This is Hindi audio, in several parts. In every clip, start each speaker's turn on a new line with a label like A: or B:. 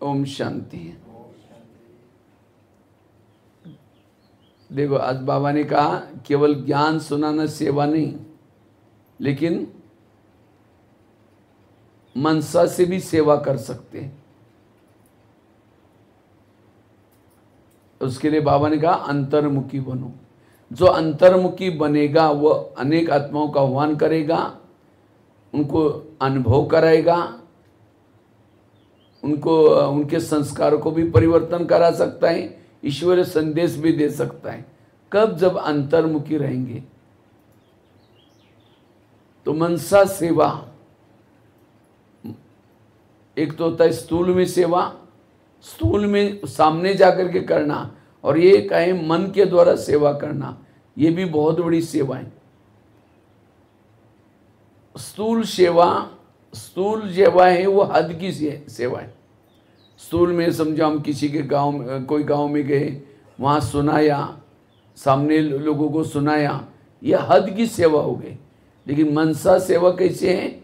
A: ओम शांति। देखो आज बाबा ने कहा केवल ज्ञान सुनाना सेवा नहीं, लेकिन मनसा से भी सेवा कर सकते हैं। उसके लिए बाबा ने कहा अंतर्मुखी बनो। जो अंतर्मुखी बनेगा वो अनेक आत्माओं का आह्वान करेगा, उनको अनुभव कराएगा, उनको उनके संस्कारों को भी परिवर्तन करा सकता है, ईश्वरीय संदेश भी दे सकता है। कब? जब अंतर्मुखी रहेंगे। तो मनसा सेवा एक तो होता है स्थूल में सेवा, स्थूल में सामने जाकर के करना, और ये कहें मन के द्वारा सेवा करना, ये भी बहुत बड़ी सेवा है। स्थूल सेवा है वो हद की सेवा है। स्थूल में समझो हम किसी के गांव में, कोई गांव में गए, वहाँ सुनाया, सामने लोगों को सुनाया, ये हद की सेवा हो गई। लेकिन मनसा सेवा कैसे है?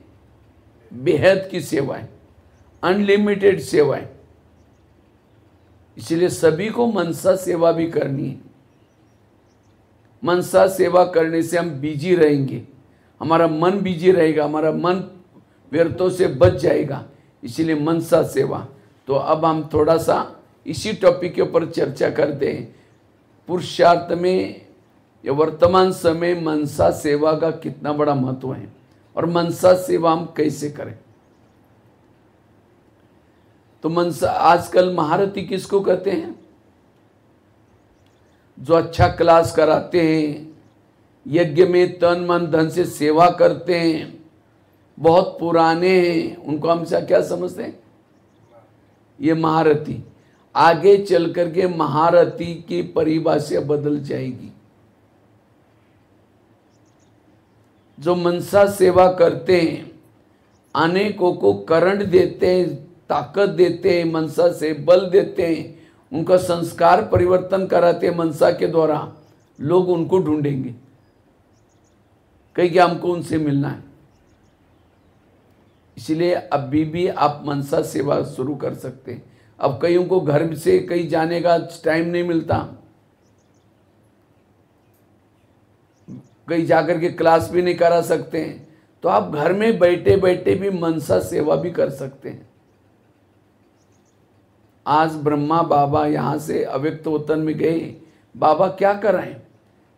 A: बेहद की सेवा है, अनलिमिटेड सेवा है। इसलिए सभी को मनसा सेवा भी करनी है। मनसा सेवा करने से हम बिजी रहेंगे, हमारा मन बिजी रहेगा, हमारा मन व्यर्थों से बच जाएगा। इसीलिए मनसा सेवा। तो अब हम थोड़ा सा इसी टॉपिक के ऊपर चर्चा करते हैं। पुरुषार्थ में या वर्तमान समय मनसा सेवा का कितना बड़ा महत्व है और मनसा सेवा हम कैसे करें। तो मनसा, आजकल महारथी किसको कहते हैं? जो अच्छा क्लास कराते हैं, यज्ञ में तन मन धन से सेवा करते हैं, बहुत पुराने हैं, उनको हम क्या समझते हैं? ये महारथी। आगे चल करके महारथी की परिभाषा बदल जाएगी। जो मनसा सेवा करते हैं, अनेकों को करंट देते हैं, ताकत देते हैं, मनसा से बल देते हैं, उनका संस्कार परिवर्तन कराते हैं मनसा के द्वारा, लोग उनको ढूंढेंगे, कहीं हमको उनसे मिलना है। इसलिए अभी भी आप मनसा सेवा शुरू कर सकते हैं। अब कईयों को घर से कहीं जाने का टाइम नहीं मिलता, कहीं जाकर के क्लास भी नहीं करा सकते हैं, तो आप घर में बैठे बैठे भी मनसा सेवा भी कर सकते हैं। आज ब्रह्मा बाबा यहाँ से अव्यक्त वतन में गए, बाबा क्या कर रहे हैं?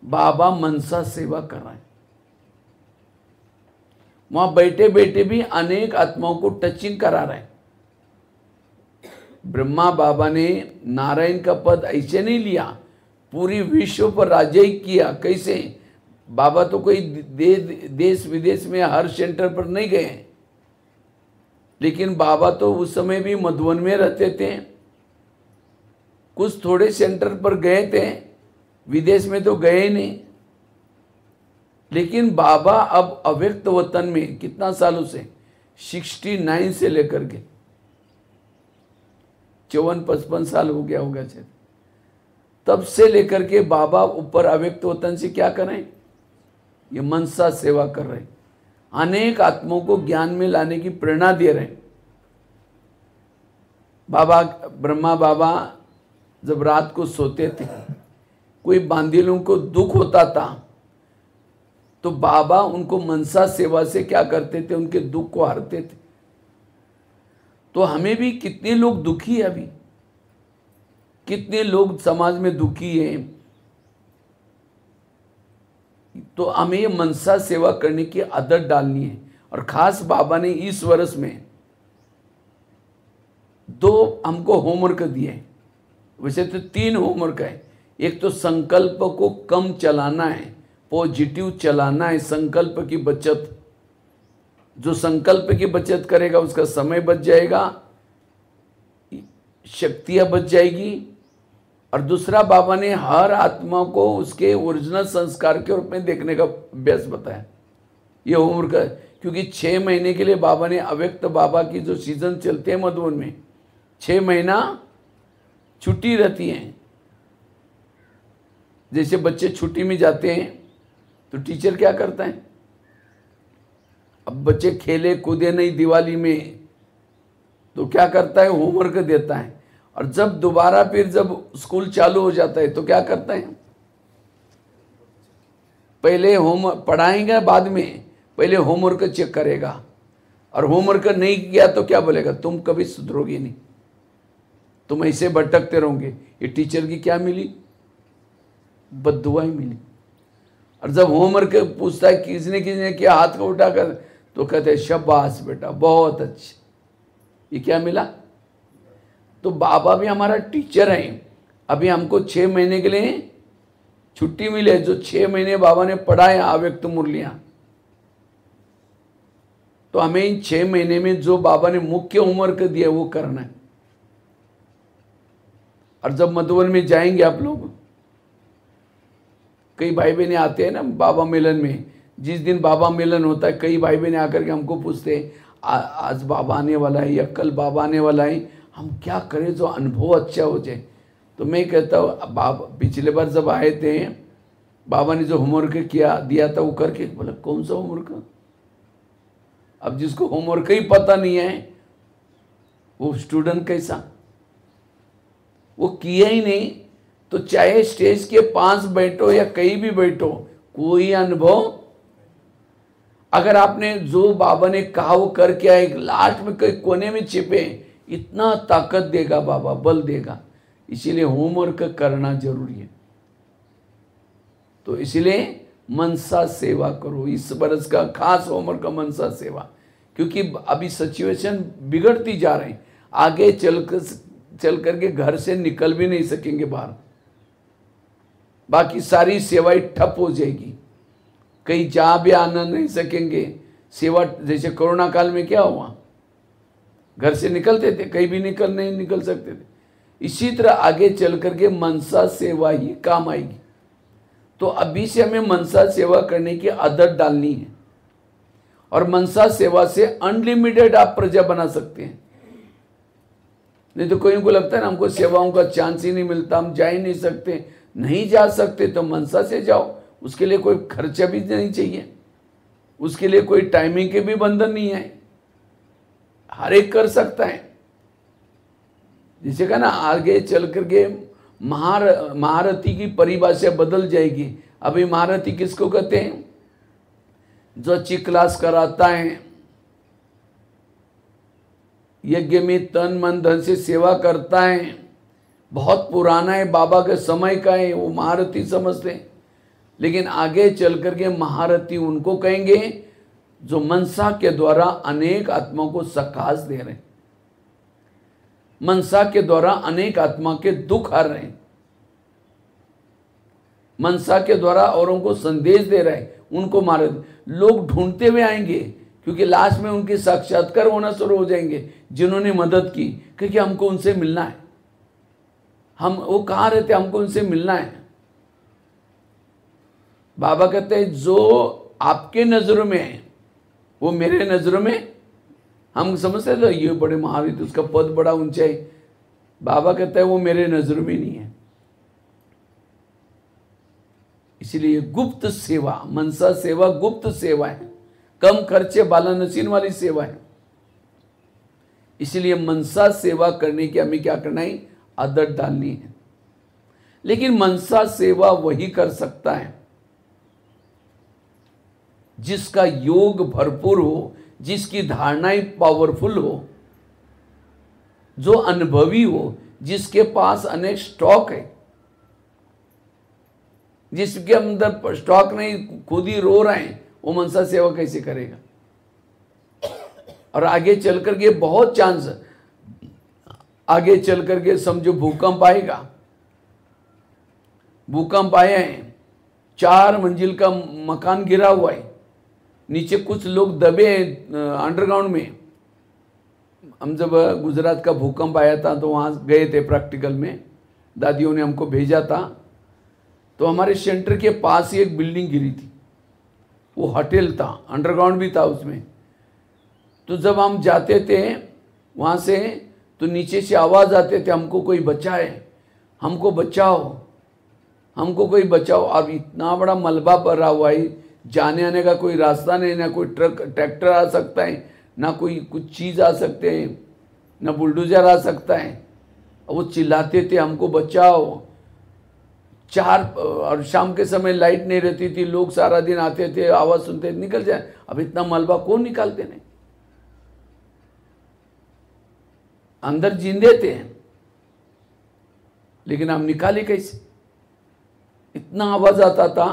A: बाबा मनसा सेवा कर रहे हैं। वहां बैठे बैठे भी अनेक आत्माओं को टचिंग करा रहे हैं। ब्रह्मा बाबा ने नारायण का पद ऐसे नहीं लिया, पूरी विश्व पर राज्य ही किया। कैसे? बाबा तो कोई देश विदेश में हर सेंटर पर नहीं गए, लेकिन बाबा तो उस समय भी मधुबन में रहते थे, कुछ थोड़े सेंटर पर गए थे, विदेश में तो गए नहीं। लेकिन बाबा अब अव्यक्त वतन में कितना सालों से, 69 से लेकर के 54-55 साल हो गया होगा शायद, तब से लेकर के बाबा ऊपर अव्यक्त वतन से क्या कर रहे हैं? ये मनसा सेवा कर रहे हैं, अनेक आत्माओं को ज्ञान में लाने की प्रेरणा दे रहे हैं। बाबा ब्रह्मा बाबा जब रात को सोते थे, कोई बांदीलों को दुख होता था, तो बाबा उनको मनसा सेवा से क्या करते थे? उनके दुख को हरते थे। तो हमें भी कितने लोग दुखी है, अभी कितने लोग समाज में दुखी हैं, तो हमें ये मनसा सेवा करने की आदत डालनी है। और खास बाबा ने इस वर्ष में 2 हमको होमवर्क दिए हैं। वैसे तो 3 होमवर्क है। एक तो संकल्प को कम चलाना है, पॉजिटिव चलाना है, संकल्प की बचत। जो संकल्प की बचत करेगा उसका समय बच जाएगा, शक्तियां बच जाएगी। और दूसरा, बाबा ने हर आत्मा को उसके ओरिजिनल संस्कार के रूप में देखने का अभ्यास बताया। ये होमवर्क है, क्योंकि 6 महीने के लिए बाबा ने अव्यक्त बाबा की जो सीजन चलते हैं मधुबन में, 6 महीना छुट्टी रहती है। जैसे बच्चे छुट्टी में जाते हैं तो टीचर क्या करता है? अब बच्चे खेले कूदे नहीं दिवाली में, तो क्या करता है, होमवर्क देता है। और जब दोबारा फिर जब स्कूल चालू हो जाता है तो क्या करता है, पहले होमवर्क पढ़ाएंगे, बाद में पहले होमवर्क चेक करेगा। और होमवर्क नहीं किया तो क्या बोलेगा, तुम कभी सुधरोगे नहीं, तुम ऐसे भटकते रहोगे। ये टीचर की क्या मिली, बद्दुआई मिली। और जब होमवर्क पूछता है किसने किसने किया, हाथ को उठाकर, तो कहते हैं शाबाश बेटा बहुत अच्छे, ये क्या मिला। तो बाबा भी हमारा टीचर है। अभी हमको 6 महीने के लिए छुट्टी मिले, जो 6 महीने बाबा ने पढ़ाया अव्यक्त मुरलियां, तो हमें इन 6 महीने में जो बाबा ने मुख्य होमवर्क दिया वो करना है। और जब मधुबन में जाएंगे आप लोग, कई भाई बहने आते हैं ना बाबा मिलन में, जिस दिन बाबा मिलन होता है कई भाई बहने आकर के हमको पूछते हैं आज बाबा आने वाला है या कल बाबा आने वाला है, हम क्या करें जो अनुभव अच्छा हो जाए। तो मैं कहता हूँ बाबा पिछले बार जब आए थे, बाबा ने जो होमवर्क किया दिया था वो करके, बोला कौन सा होमवर्क। अब जिसको होमवर्क ही पता नहीं है वो स्टूडेंट कैसा, वो किया ही नहीं, तो चाहे स्टेज के 5 बैठो या कहीं भी बैठो, कोई अनुभव। अगर आपने जो बाबा ने कहा वो करके आए, लास्ट में कहीं कोने में छिपे, इतना ताकत देगा बाबा, बल देगा। इसीलिए होमवर्क करना जरूरी है। तो इसलिए मनसा सेवा करो, इस बरस का खास होमवर्क का मनसा सेवा, क्योंकि अभी सिचुएशन बिगड़ती जा रही, आगे चल करके घर से निकल भी नहीं सकेंगे बाहर, बाकी सारी सेवाएं ठप हो जाएगी, कहीं जा भी आना नहीं सकेंगे। सेवा जैसे कोरोना काल में क्या हुआ, घर से निकलते थे, कहीं भी नहीं निकल सकते थे। इसी तरह आगे चल करके मनसा सेवा ही काम आएगी। तो अभी से हमें मनसा सेवा करने की आदत डालनी है, और मनसा सेवा से अनलिमिटेड आप प्रजा बना सकते हैं। नहीं तो कोई को लगता है ना हमको सेवाओं का चांस ही नहीं मिलता, हम जा ही नहीं सकते। नहीं जा सकते तो मनसा से जाओ, उसके लिए कोई खर्चा भी नहीं चाहिए, उसके लिए कोई टाइमिंग के भी बंधन नहीं है, हर एक कर सकता है। जिसे कहा ना आगे चल करके महारथी की परिभाषा बदल जाएगी। अभी महारथी किसको कहते हैं, जो अच्छी क्लास कराता है, यज्ञ में तन मन धन से सेवा करता है, बहुत पुराना है, बाबा के समय का है, वो महारथी समझते हैं। लेकिन आगे चल करके महारथी उनको कहेंगे जो मनसा के द्वारा अनेक आत्माओं को सकाश दे रहे हैं, मनसा के द्वारा अनेक आत्मा के दुख हर रहे हैं, मनसा के द्वारा औरों को संदेश दे रहे हैं, उनको महारथी लोग ढूंढते हुए आएंगे। क्योंकि लास्ट में उनके साक्षात्कार होना शुरू हो जाएंगे, जिन्होंने मदद की, क्योंकि हमको उनसे मिलना है, हम वो कहाँ रहते, हमको उनसे मिलना है। बाबा कहते हैं जो आपके नजरों में है वो मेरे नजरों में, हम समझते थे ये बड़े महावीर, उसका पद बड़ा ऊंचा है। बाबा कहता है वो मेरे नजरों में नहीं है। इसलिए गुप्त सेवा, मनसा सेवा गुप्त सेवा है, कम खर्चे बाला नसीन वाली सेवा है। इसलिए मनसा सेवा करने की हमें क्या करना है, आदत डालनी है। लेकिन मनसा सेवा वही कर सकता है जिसका योग भरपूर हो, जिसकी धारणाएं पावरफुल हो, जो अनुभवी हो, जिसके पास अनेक स्टॉक है। जिसके अंदर स्टॉक नहीं, खुद ही रो रहे हैं, वो मनसा सेवा कैसे करेगा। और आगे चल करके बहुत चांस, आगे चल करके समझो भूकंप आएगा, भूकंप आया है, 4 मंजिल का मकान गिरा हुआ है, नीचे कुछ लोग दबे हैं अंडरग्राउंड में। हम जब गुजरात का भूकंप आया था तो वहाँ गए थे प्रैक्टिकल में, दादियों ने हमको भेजा था। तो हमारे सेंटर के पास ही एक बिल्डिंग गिरी थी, वो होटल था, अंडरग्राउंड भी था उसमें। तो जब हम जाते थे वहाँ से तो नीचे से आवाज़ आते थे, हमको कोई बचाए, हमको बचाओ, हमको कोई बचाओ। अब इतना बड़ा मलबा पड़ा हुआ है, जाने आने का कोई रास्ता नहीं, ना कोई ट्रक ट्रैक्टर आ सकता है, ना कोई कुछ चीज़ आ सकते हैं। न बुलडोजर आ सकता है। वो चिल्लाते थे हमको बचाओ। और शाम के समय लाइट नहीं रहती थी, लोग सारा दिन आते थे, आवाज़ सुनते निकल जाए। अब इतना मलबा कौन निकालते नहीं, अंदर जिंदे थे, लेकिन हम निकाले कैसे? इतना आवाज आता था।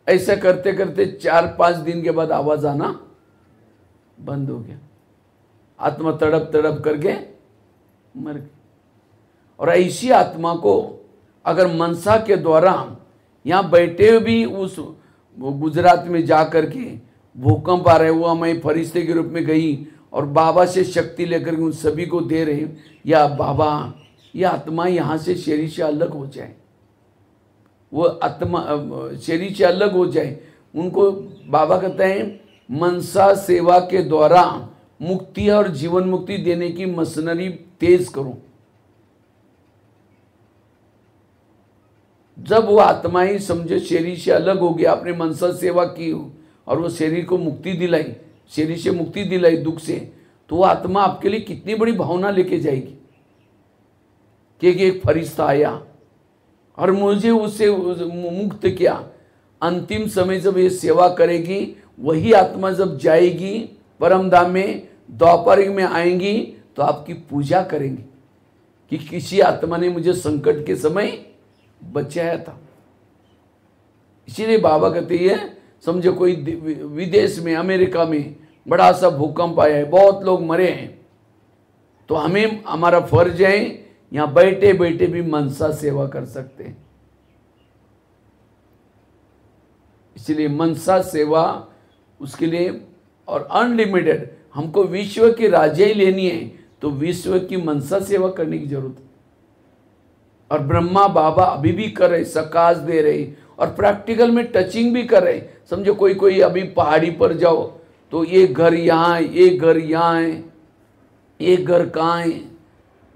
A: ऐसा करते करते 4-5 दिन के बाद आवाज आना बंद हो गया। आत्मा तड़प तड़प करके मर गई। और ऐसी आत्मा को अगर मनसा के द्वारा यहाँ बैठे हुए भी उस गुजरात में जा करके भूकंप आ रहे हुआ, मैं फरिश्ते के रूप में गई और बाबा से शक्ति लेकर के उन सभी को दे रहे, या बाबा यह आत्मा यहाँ से शरीर से अलग हो जाए, वो आत्मा शरीर से अलग हो जाए। उनको बाबा कहते हैं मनसा सेवा के द्वारा मुक्ति और जीवन मुक्ति देने की मशीनरी तेज करो। जब वो आत्मा ही समझे शरीर से अलग हो गया, आपने मनसा सेवा की और वो शरीर को मुक्ति दिलाई, शरीर से मुक्ति दिलाई दुख से, तो वो आत्मा आपके लिए कितनी बड़ी भावना लेके जाएगी कि एक फरिश्ता आया और मुझे उससे मुक्त किया। अंतिम समय जब ये सेवा करेगी, वही आत्मा जब जाएगी परम धाम में, द्वापर में आएंगी तो आपकी पूजा करेंगी कि किसी आत्मा ने मुझे संकट के समय बचाया था। इसीलिए बाबा कहते हैं, समझो कोई विदेश में, अमेरिका में बड़ा सा भूकंप आया है, बहुत लोग मरे हैं, तो हमें हमारा फर्ज है यहाँ बैठे बैठे भी मनसा सेवा कर सकते हैं। इसलिए मनसा सेवा उसके लिए, और अनलिमिटेड, हमको विश्व की राज्य ही लेनी है तो विश्व की मनसा सेवा करने की जरूरत है। और ब्रह्मा बाबा अभी भी कर रहे, सकाश दे रहे और प्रैक्टिकल में टचिंग भी कर रहे। समझो कोई अभी पहाड़ी पर जाओ तो ये घर यहाँ है, ये घर यहाँ है, ये घर कहाँ है,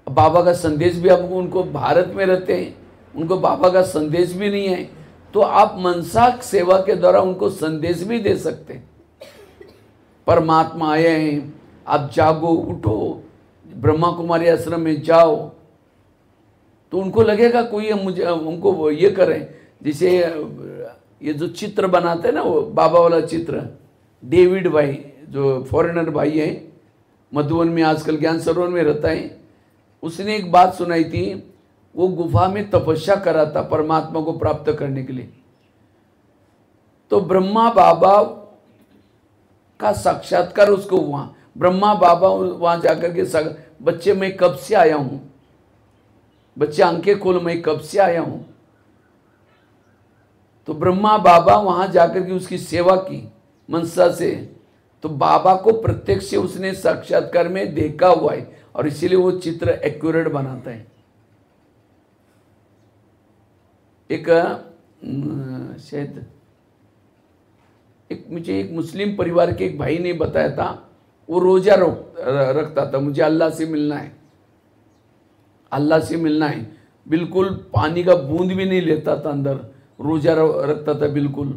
A: बाबा का संदेश भी आपको, उनको भारत में रहते हैं, उनको बाबा का संदेश भी नहीं है, तो आप मनसा सेवा के द्वारा उनको संदेश भी दे सकते हैं। परमात्मा आए हैं, आप जागो, उठो, ब्रह्मा कुमारी आश्रम में जाओ, तो उनको लगेगा कोई मुझे उनको ये करें। जैसे ये जो चित्र बनाते हैं ना, वो बाबा वाला चित्र, डेविड भाई जो फॉरेनर भाई है, मधुबन में आजकल ज्ञान सरोवर में रहता है, उसने एक बात सुनाई थी। वो गुफा में तपस्या करा था परमात्मा को प्राप्त करने के लिए। तो ब्रह्मा बाबा का साक्षात्कार उसको हुआ। ब्रह्मा बाबा वहां जाकर के बच्चे मैं कब से आया हूं, बच्चे आंखें खोल, मैं कब से आया हूं। तो ब्रह्मा बाबा वहां जाकर के उसकी सेवा की मनसा से, तो बाबा को प्रत्यक्ष से उसने साक्षात्कार में देखा हुआ है, और इसीलिए वो चित्र एक्यूरेट बनाता है। एक शायद मुझे एक मुस्लिम परिवार के एक भाई ने बताया था, वो रोजा रखता था, मुझे अल्लाह से मिलना है, अल्लाह से मिलना है, बिल्कुल पानी का बूंद भी नहीं लेता था अंदर, रोजा रखता था बिल्कुल।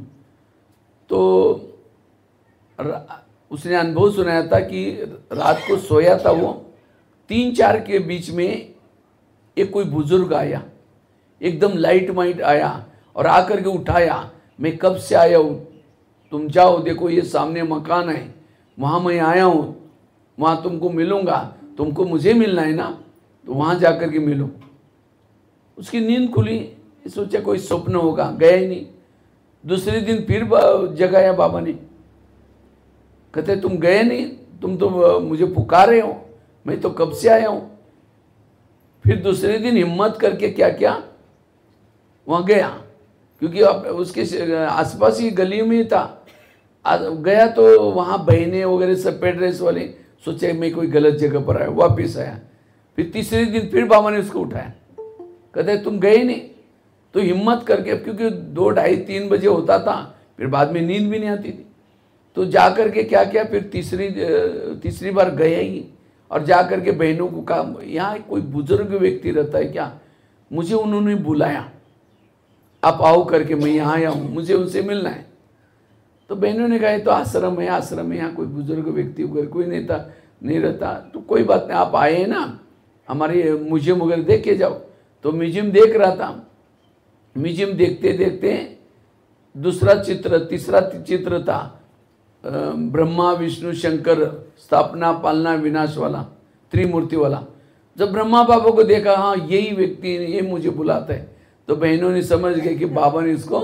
A: तो उसने अनुभव सुनाया था कि रात को सोया था वो, 3-4 के बीच में एक कोई बुजुर्ग आया, एकदम लाइट माइट आया और आकर के उठाया, मैं कब से आया हूँ, तुम जाओ, देखो ये सामने मकान है, वहाँ मैं आया हूँ, वहाँ तुमको मिलूँगा, तुमको मुझे मिलना है ना, तो वहाँ जाकर के मिलो। उसकी नींद खुली, सोचा कोई स्वप्न होगा, गया ही नहीं। दूसरे दिन फिर जगाया बाबा ने, कहते तुम गए नहीं, तुम तो मुझे पुकारे हो, मैं तो कब से आया हूँ। फिर दूसरे दिन हिम्मत करके क्या किया, वहाँ गया, क्योंकि अब उसके आसपास ही गली में था। गया तो वहाँ बहनें वगैरह सब पेड रेस वाले, सोचे मैं कोई गलत जगह पर आया, वापिस आया। फिर तीसरे दिन फिर बाबा ने उसको उठाया, कहते तुम गए नहीं। तो हिम्मत करके, क्योंकि 2, 2:30, 3 बजे होता था, फिर बाद में नींद भी नहीं आती थी, तो जा कर के क्या किया, फिर तीसरी बार गए ही, और जा कर के बहनों को कहा यहाँ कोई बुजुर्ग व्यक्ति रहता है क्या, मुझे उन्होंने बुलाया, आप आओ करके, मैं यहाँ आया हूँ, मुझे उनसे मिलना है। तो बहनों ने कहा तो आश्रम है, आश्रम में यहाँ कोई बुजुर्ग व्यक्ति वगैरह कोई नहीं था। नहीं रहता। तो कोई बात नहीं, आप आए हैं ना, हमारे म्यूजियम वगैरह देख के जाओ। तो म्यूजियम देख रहा था, म्यूजियम देखते देखते दूसरा चित्र, तीसरा चित्र था, ब्रह्मा विष्णु शंकर, स्थापना पालना विनाश वाला, त्रिमूर्ति वाला। जब ब्रह्मा बाबा को देखा, हाँ यही व्यक्ति, ये मुझे बुलाता है, तो बहनों ने समझ गए कि बाबा ने इसको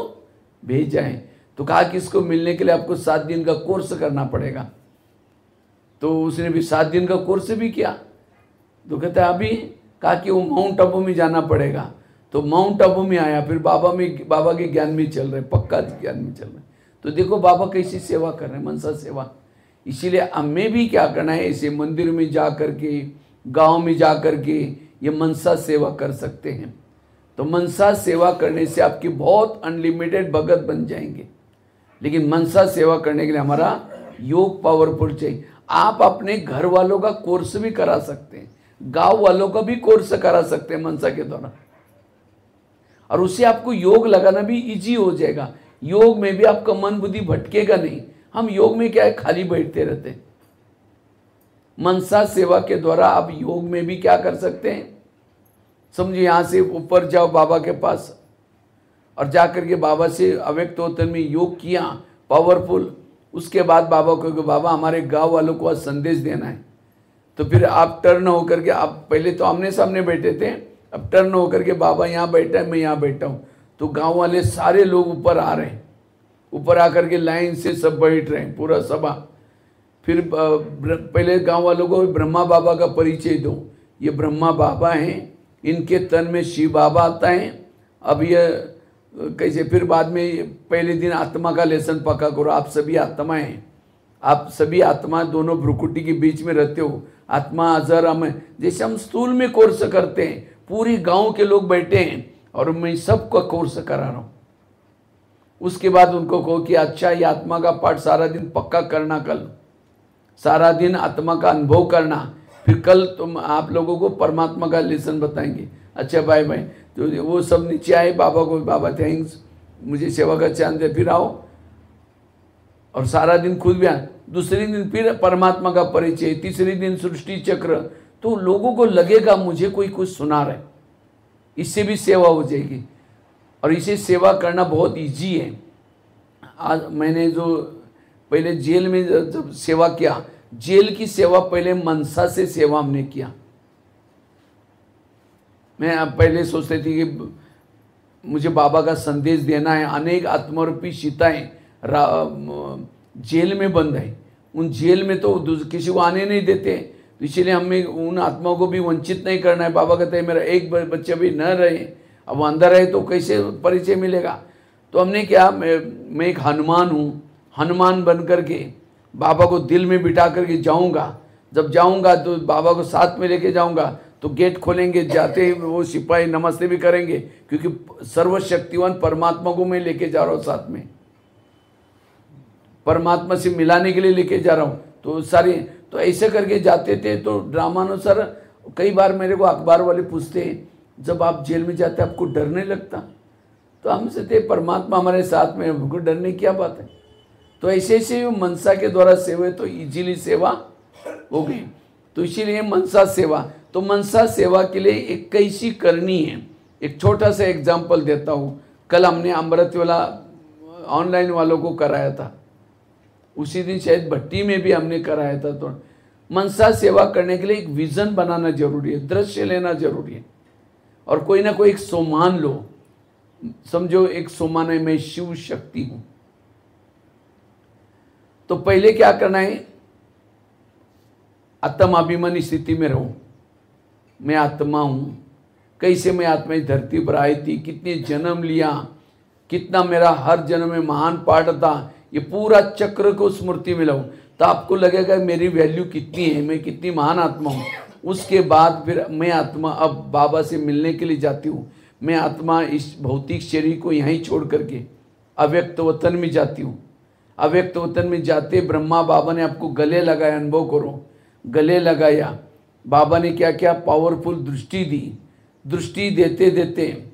A: भेजा है। तो कहा कि इसको मिलने के लिए आपको 7 दिन का कोर्स करना पड़ेगा। तो उसने भी 7 दिन का कोर्स भी किया। तो कहता है अभी, कहा कि वो माउंट आबू में जाना पड़ेगा। तो माउंट आबू में आया, फिर बाबा के ज्ञान में चल रहे, पक्का ज्ञान में चल रहे। तो देखो बाबा कैसी सेवा कर रहे हैं, मनसा सेवा। इसीलिए हमें भी क्या करना है, ऐसे मंदिर में जा करके, गांव में जा करके ये मनसा सेवा कर सकते हैं। तो मनसा सेवा करने से आपकी बहुत अनलिमिटेड भगत बन जाएंगे। लेकिन मनसा सेवा करने के लिए हमारा योग पावरफुल चाहिए। आप अपने घर वालों का कोर्स भी करा सकते हैं, गांव वालों का भी कोर्स करा सकते हैं मनसा के द्वारा, और उससे आपको योग लगाना भी इजी हो जाएगा। योग में भी आपका मन बुद्धि भटकेगा नहीं। हम योग में क्या है, खाली बैठते रहते हैं। मनसा सेवा के द्वारा आप योग में भी क्या कर सकते हैं, समझिए यहाँ से ऊपर जाओ बाबा के पास, और जाकर के बाबा से अव्यक्त वतन में योग किया पावरफुल। उसके बाद बाबा को, बाबा हमारे गांव वालों को आज संदेश देना है। तो फिर आप टर्न होकर के, आप पहले तो आमने सामने बैठे थे, अब टर्न होकर के बाबा यहाँ बैठा है, मैं यहाँ बैठा हूँ। तो गांव वाले सारे लोग ऊपर आ रहे हैं, ऊपर आकर के लाइन से सब बैठ रहे हैं, पूरा सभा। फिर पहले गांव वालों को ब्रह्मा बाबा का परिचय दो, ये ब्रह्मा बाबा हैं, इनके तन में शिव बाबा आता है। अब ये कैसे, फिर बाद में पहले दिन आत्मा का लेसन पक्का करो। आप सभी आत्मा हैं, आप सभी आत्मा दोनों भ्रुकुटी के बीच में रहते हो। आत्मा अजर हम, जैसे हम स्थूल में कोर्स करते हैं, पूरी गांव के लोग बैठे हैं और मैं सबका कोर्स करा रहा हूँ। उसके बाद उनको कहो कि अच्छा ये आत्मा का पाठ सारा दिन पक्का करना, कल सारा दिन आत्मा का अनुभव करना, फिर कल तुम आप लोगों को परमात्मा का लेसन बताएंगे। अच्छा बाय बाय। तो वो सब नीचे आए, बाबा को, बाबा थैंक्स, मुझे सेवा का चांद दे, फिर आओ। और सारा दिन खुद भी आए। दूसरे दिन फिर परमात्मा का परिचय, तीसरे दिन सृष्टि चक्र। तो लोगों को लगेगा मुझे कोई कुछ सुना रहा है, इससे भी सेवा हो जाएगी। और इसे सेवा करना बहुत इजी है। आज मैंने जो पहले जेल में जब सेवा किया, जेल की सेवा पहले मनसा से सेवा हमने किया। मैं पहले सोचते थी कि मुझे बाबा का संदेश देना है। अनेक आत्मरूपी सीताएं जेल में बंद है, उन जेल में तो किसी को आने नहीं देते। तो इसीलिए हमें उन आत्माओं को भी वंचित नहीं करना है। बाबा कहते हैं मेरा एक बच्चा भी न रहे, अब वो अंदर रहे तो कैसे परिचय मिलेगा। तो हमने क्या, मैं एक हनुमान हूँ, हनुमान बन करके बाबा को दिल में बिठा करके जाऊँगा। जब जाऊँगा तो बाबा को साथ में लेके जाऊँगा, तो गेट खोलेंगे, जाते ही वो सिपाही नमस्ते भी करेंगे, क्योंकि सर्वशक्तिवान परमात्मा को मैं लेके जा रहा हूँ, साथ में परमात्मा से मिलाने के लिए लेके जा रहा हूँ। तो सारी, तो ऐसे करके जाते थे। तो ड्रामानुसार कई बार मेरे को अखबार वाले पूछते हैं, जब आप जेल में जाते आपको डर नहीं लगता? तो हमसे थे परमात्मा हमारे साथ में, हमको डरने क्या बात है। तो ऐसे ऐसे मनसा के द्वारा सेवा, तो इजीली सेवा हो गई। तो इसीलिए मनसा सेवा, तो मनसा सेवा के लिए एक कैसी करनी है, एक छोटा सा एग्जाम्पल देता हूँ। कल हमने अमृत वाला ऑनलाइन वालों को कराया था, उसी दिन शायद भट्टी में भी हमने कराया था। तो मनसा सेवा करने के लिए एक विजन बनाना जरूरी है, दृश्य लेना जरूरी है, और कोई ना कोई एक सोमान लो। समझो एक सोमान है, मैं शिव शक्ति हूं। तो पहले क्या करना है, आत्माभिमानी स्थिति में रहूं। मैं आत्मा हूं, कैसे मैं आत्मा इस धरती पर आई थी, कितने जन्म लिया, कितना मेरा हर जन्म में महान पाठ था, ये पूरा चक्र को स्मृति में लाऊं, तो आपको लगेगा मेरी वैल्यू कितनी है, मैं कितनी महान आत्मा हूँ। उसके बाद फिर मैं आत्मा अब बाबा से मिलने के लिए जाती हूँ। मैं आत्मा इस भौतिक शरीर को यहीं छोड़ करके अव्यक्त वतन में जाती हूँ। अव्यक्त वतन में जाते ब्रह्मा बाबा ने आपको गले लगाया, अनुभव करो, गले लगाया। बाबा ने क्या क्या पावरफुल दृष्टि दी। दृष्टि देते देते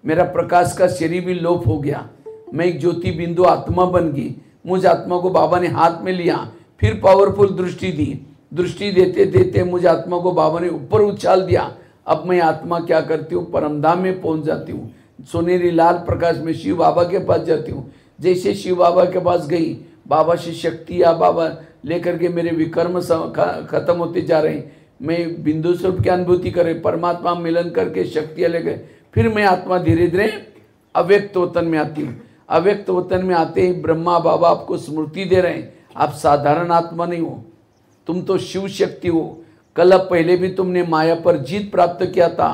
A: मेरा प्रकाश का शरीर भी लोप हो गया, मैं एक ज्योति बिंदु आत्मा बन गई। मुझ आत्मा को बाबा ने हाथ में लिया, फिर पावरफुल दृष्टि दी, दृष्टि देते देते मुझे आत्मा को बाबा ने ऊपर उछाल दिया। अब मैं आत्मा क्या करती हूँ, परमधाम में पहुंच जाती हूँ, सोनेरी लाल प्रकाश में शिव बाबा के पास जाती हूँ। जैसे शिव बाबा के पास गई, बाबा से शक्ति या बाबा लेकर के मेरे विकर्म खत्म होते जा रहे हैं। मैं बिंदु स्वरूप की अनुभूति करे, परमात्मा मिलन करके शक्तियाँ लेकर फिर मैं आत्मा धीरे धीरे अव्यक्त वतन में आती हूँ। अव्यक्त वतन में आते ही ब्रह्मा बाबा आपको स्मृति दे रहे हैं, आप साधारण आत्मा नहीं हो, तुम तो शिव शक्ति हो। कल पहले भी तुमने माया पर जीत प्राप्त किया था,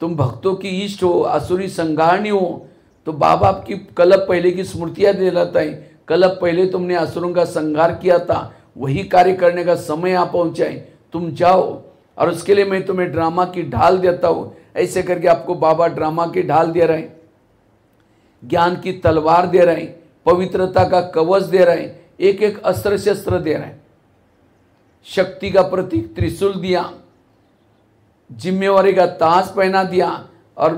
A: तुम भक्तों की इष्ट हो, असुरी संहारणी हो। तो बाबा आपकी कल पहले की स्मृतियाँ दिलाता है, कल पहले तुमने असुरों का संहार किया था, वही कार्य करने का समय आ पहुँचा है, तुम जाओ। और उसके लिए मैं तुम्हें ड्रामा की ढाल देता हूँ। ऐसे करके आपको बाबा ड्रामा की ढाल दे रहे हैं, ज्ञान की तलवार दे रहे हैं, पवित्रता का कवच दे रहे हैं, एक एक अस्त्र शस्त्र दे रहे हैं, शक्ति का प्रतीक त्रिशूल दिया, जिम्मेवारी का ताज पहना दिया और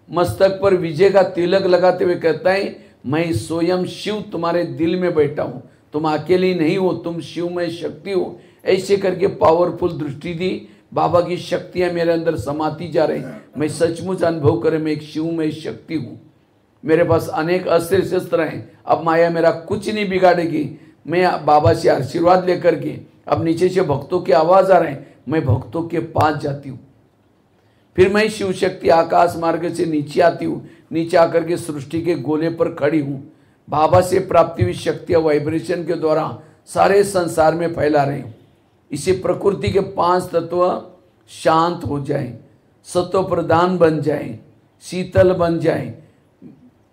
A: मस्तक पर विजय का तिलक लगाते हुए कहता है, मैं स्वयं शिव तुम्हारे दिल में बैठा हूँ, तुम अकेली नहीं हो, तुम शिव में शक्ति हो। ऐसे करके पावरफुल दृष्टि दी, बाबा की शक्तियाँ मेरे अंदर समाती जा रही, मैं सचमुच अनुभव करे मैं एक शिव में शक्ति हूँ। मेरे पास अनेक अस्त्र शस्त्र हैं, अब माया मेरा कुछ नहीं बिगाड़ेगी। मैं बाबा से आशीर्वाद लेकर के, अब नीचे से भक्तों की आवाज़ आ रहे हैं, मैं भक्तों के पास जाती हूँ। फिर मैं शिव शक्ति आकाश मार्ग से नीचे आती हूँ, नीचे आकर के सृष्टि के गोले पर खड़ी हूँ। बाबा से प्राप्ति हुई शक्तियाँ वाइब्रेशन के द्वारा सारे संसार में फैला रही हूँ। इसी प्रकृति के 5 तत्व शांत हो जाएं, सत्व प्रधान बन जाएं, शीतल बन जाएं,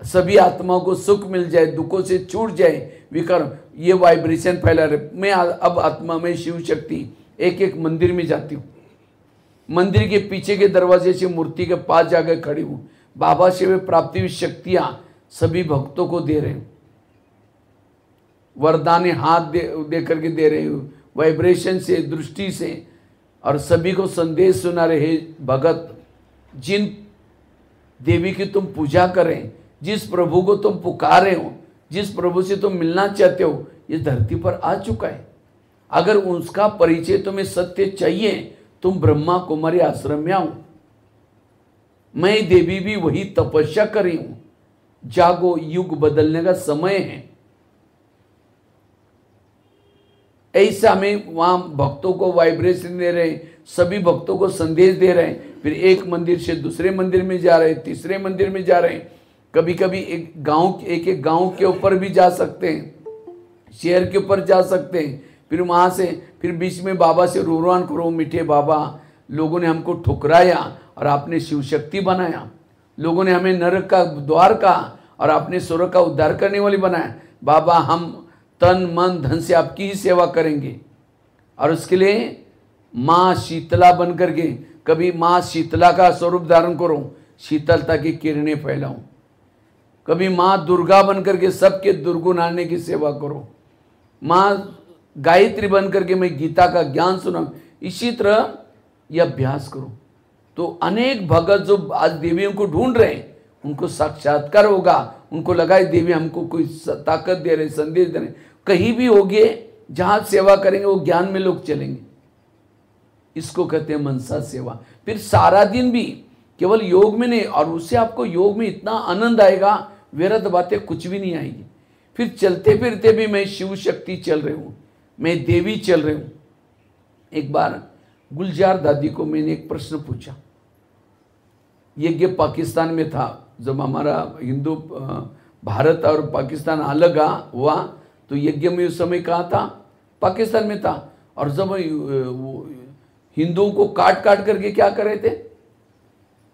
A: सभी आत्माओं को सुख मिल जाए, दुखों से छूट जाए विकर्म, ये वाइब्रेशन फैला रहे। मैं अब आत्मा में शिव शक्ति एक एक मंदिर में जाती हूँ, मंदिर के पीछे के दरवाजे से मूर्ति के पास जाकर खड़ी हूँ। बाबा से वे प्राप्ति हुई शक्तियाँ सभी भक्तों को दे रहे हूँ, वरदान हाथ दे करके दे रहे हूँ, वाइब्रेशन से, दृष्टि से, और सभी को संदेश सुना रहे। भगत, जिन देवी की तुम पूजा करें, जिस प्रभु को तुम पुकारे हो, जिस प्रभु से तुम मिलना चाहते हो, ये धरती पर आ चुका है। अगर उसका परिचय तुम्हें सत्य चाहिए, तुम ब्रह्मा कुमारी आश्रम में आओ। मैं देवी भी वही तपस्या करी हूं। जागो, युग बदलने का समय है। ऐसा में वहां भक्तों को वाइब्रेशन दे रहे हैं, सभी भक्तों को संदेश दे रहे हैं। फिर एक मंदिर से दूसरे मंदिर में जा रहे हैं, तीसरे मंदिर में जा रहे हैं। कभी कभी एक गांव के ऊपर भी जा सकते हैं, शहर के ऊपर जा सकते हैं। फिर वहाँ से फिर बीच में बाबा से रोरान करो, मीठे बाबा, लोगों ने हमको ठुकराया और आपने शिव शक्ति बनाया। लोगों ने हमें नरक का द्वार कहा और आपने स्वर्ग का उद्धार करने वाली बनाया। बाबा, हम तन मन धन से आपकी ही सेवा करेंगे। और उसके लिए माँ शीतला बन करके, कभी माँ शीतला का स्वरूप धारण करो, शीतलता की किरणें फैलाऊं। कभी माँ दुर्गा बन करके सबके दुर्गुण आने की सेवा करो। माँ गायत्री बन करके मैं गीता का ज्ञान सुनाऊं। इसी तरह यह अभ्यास करो तो अनेक भगत जो आज देवियों को ढूंढ रहे हैं, उनको साक्षात्कार होगा। उनको लगा देवी हमको कोई ताकत दे रहे, संदेश दे रहे। कहीं भी होगे जहाँ सेवा करेंगे वो ज्ञान में लोग चलेंगे। इसको कहते हैं मनसा सेवा। फिर सारा दिन भी केवल योग में नहीं, और उससे आपको योग में इतना आनंद आएगा, व्यर्थ बातें कुछ भी नहीं आएगी। फिर चलते फिरते भी मैं शिव शक्ति चल रही हूँ, मैं देवी चल रही हूँ। एक बार गुलजार दादी को मैंने एक प्रश्न पूछा। यज्ञ पाकिस्तान में था, जब हमारा हिंदू भारत और पाकिस्तान अलग हुआ तो यज्ञ में उस समय कहाँ था? पाकिस्तान में था। और जब हिंदुओं को काट काट करके क्या कर रहे थे?